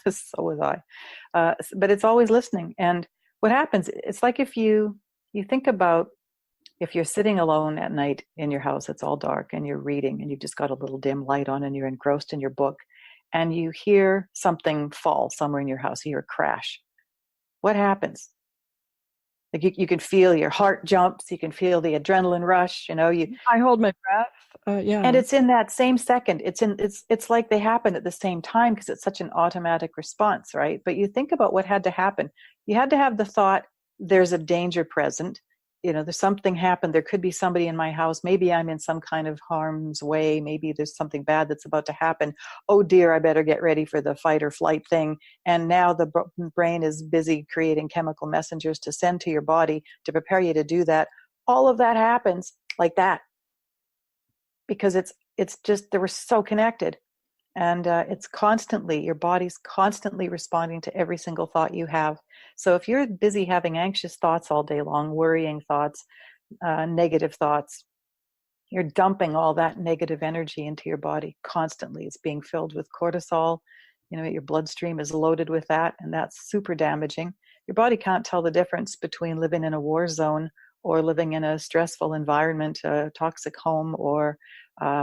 [SPEAKER 1] So was I. But it's always listening. And what happens, it's like if you think about if you're sitting alone at night in your house, it's all dark and you're reading and you've just got a little dim light on and you're engrossed in your book and you hear something fall somewhere in your house, you hear a crash. What happens? Like you can feel your heart jumps, you can feel the adrenaline rush,
[SPEAKER 3] I hold my breath. Yeah.
[SPEAKER 1] and it's in that same second. It's like they happen at the same time because it's such an automatic response, right? But you think about what had to happen. You had to have the thought, there's a danger present. There's something happened. There could be somebody in my house. Maybe I'm in some kind of harm's way. Maybe there's something bad that's about to happen. Oh dear, I better get ready for the fight or flight thing. And now the brain is busy creating chemical messengers to send to your body to prepare you to do that. All of that happens like that because it's just, they were so connected. And it's constantly, your body's constantly responding to every single thought you have. So if you're busy having anxious thoughts all day long, worrying thoughts, negative thoughts, you're dumping all that negative energy into your body constantly. It's being filled with cortisol. Your bloodstream is loaded with that, and that's super damaging. Your body can't tell the difference between living in a war zone or living in a stressful environment, a toxic home, or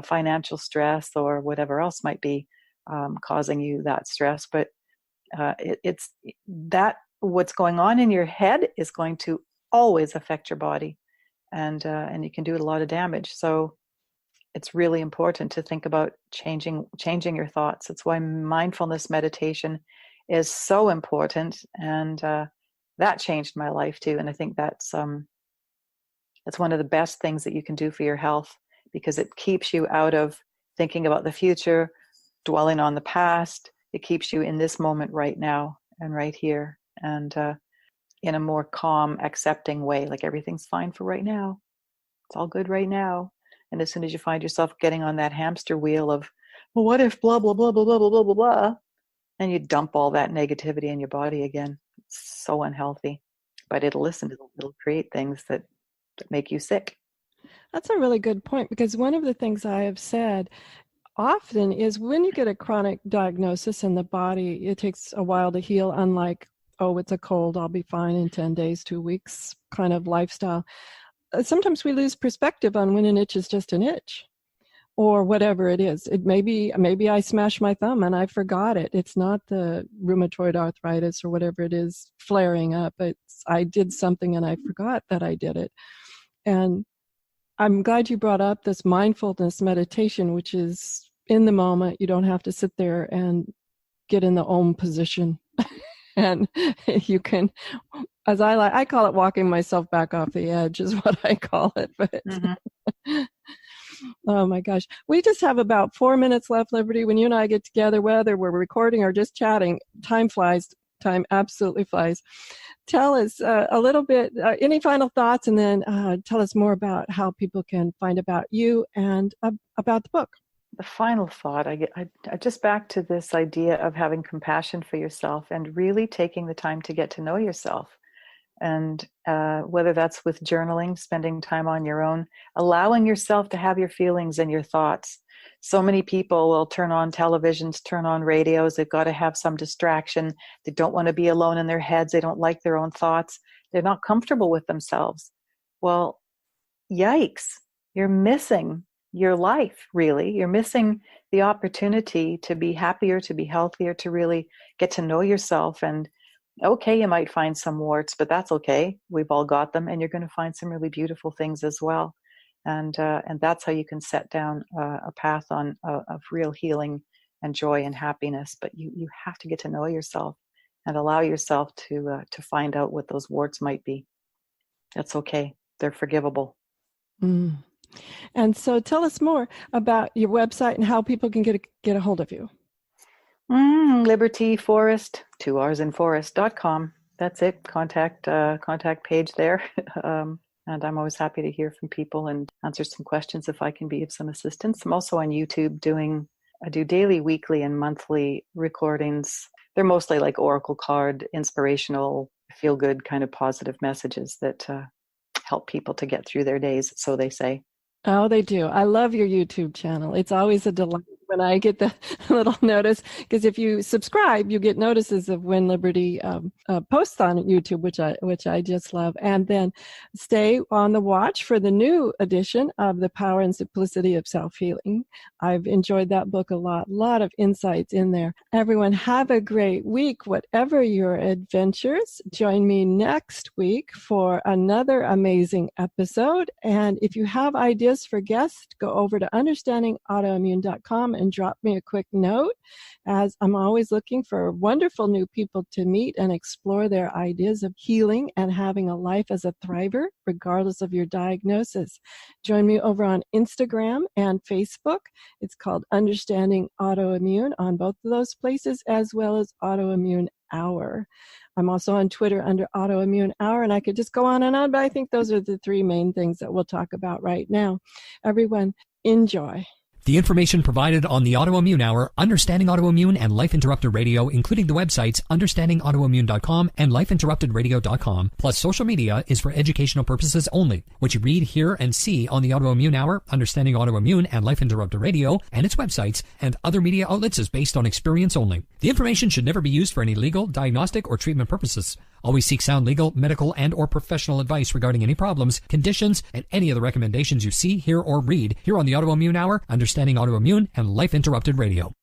[SPEAKER 1] financial stress, or whatever else might be causing you that stress. But it's that what's going on in your head is going to always affect your body, and you can do a lot of damage. So it's really important to think about changing your thoughts. It's why mindfulness meditation is so important, and that changed my life too. And I think that's one of the best things that you can do for your health, because it keeps you out of thinking about the future, dwelling on the past. It keeps you in this moment right now and right here, and in a more calm, accepting way, like everything's fine for right now. It's all good right now. And as soon as you find yourself getting on that hamster wheel of, well, what if blah, blah, blah, blah, blah, blah, blah, blah, blah, then you dump all that negativity in your body again. It's so unhealthy. But it'll listen, it'll create things that make you sick.
[SPEAKER 3] That's a really good point, because one of the things I have said often is when you get a chronic diagnosis in the body, it takes a while to heal, unlike, oh, it's a cold, I'll be fine in 10 days, 2 weeks kind of lifestyle. Sometimes we lose perspective on when an itch is just an itch or whatever it is. It maybe I smashed my thumb and I forgot it. It's not the rheumatoid arthritis or whatever it is flaring up. I did something and I forgot that I did it. And I'm glad you brought up this mindfulness meditation, which is in the moment. You don't have to sit there and get in the Om position. And you can, as I call it, walking myself back off the edge is what I call it. But oh my gosh, we just have about 4 minutes left, Liberty. When you and I get together, whether we're recording or just chatting, time flies. Time absolutely flies. Tell us a little bit, any final thoughts, and then tell us more about how people can find about you and about the book.
[SPEAKER 1] The final thought, I just back to this idea of having compassion for yourself and really taking the time to get to know yourself. And whether that's with journaling, spending time on your own, allowing yourself to have your feelings and your thoughts. So many people will turn on televisions, turn on radios. They've got to have some distraction. They don't want to be alone in their heads. They don't like their own thoughts. They're not comfortable with themselves. Well, yikes, you're missing your life, really. You're missing the opportunity to be happier, to be healthier, to really get to know yourself. And okay, you might find some warts, but that's okay. We've all got them, and you're going to find some really beautiful things as well. And that's how you can set down a path of real healing and joy and happiness. But you have to get to know yourself and allow yourself to find out what those warts might be. That's okay. They're forgivable.
[SPEAKER 3] Mm. And so tell us more about your website and how people can get a hold of you.
[SPEAKER 1] Liberty Forrest, 2 R's in Forrest.com. That's it. Contact page there. And I'm always happy to hear from people and answer some questions if I can be of some assistance. I'm also on YouTube I do daily, weekly, and monthly recordings. They're mostly like oracle card, inspirational, feel-good kind of positive messages that help people to get through their days, so they say.
[SPEAKER 3] Oh, they do. I love your YouTube channel. It's always a delight when I get the little notice, because if you subscribe, you get notices of when Liberty posts on YouTube, which I just love. And then stay on the watch for the new edition of The Power and Simplicity of Self-Healing. I've enjoyed that book a lot of insights in there. Everyone, have a great week, whatever your adventures. Join me next week for another amazing episode. And if you have ideas for guests, go over to understandingautoimmune.com and drop me a quick note, as I'm always looking for wonderful new people to meet and explore their ideas of healing and having a life as a thriver, regardless of your diagnosis. Join me over on Instagram and Facebook. It's called Understanding Autoimmune on both of those places, as well as Autoimmune Hour. I'm also on Twitter under Autoimmune Hour, and I could just go on and on, but I think those are the 3 main things that we'll talk about right now. Everyone, enjoy.
[SPEAKER 2] The information provided on the Autoimmune Hour, Understanding Autoimmune, and Life Interrupted Radio, including the websites understandingautoimmune.com and lifeinterruptedradio.com, plus social media, is for educational purposes only. What you read, hear, and see on the Autoimmune Hour, Understanding Autoimmune, and Life Interrupted Radio, and its websites, and other media outlets is based on experience only. The information should never be used for any legal, diagnostic, or treatment purposes. Always seek sound legal, medical, and or professional advice regarding any problems, conditions, and any of the recommendations you see, hear, or read here on the Autoimmune Hour, Understanding Autoimmune, and Life Interrupted Radio.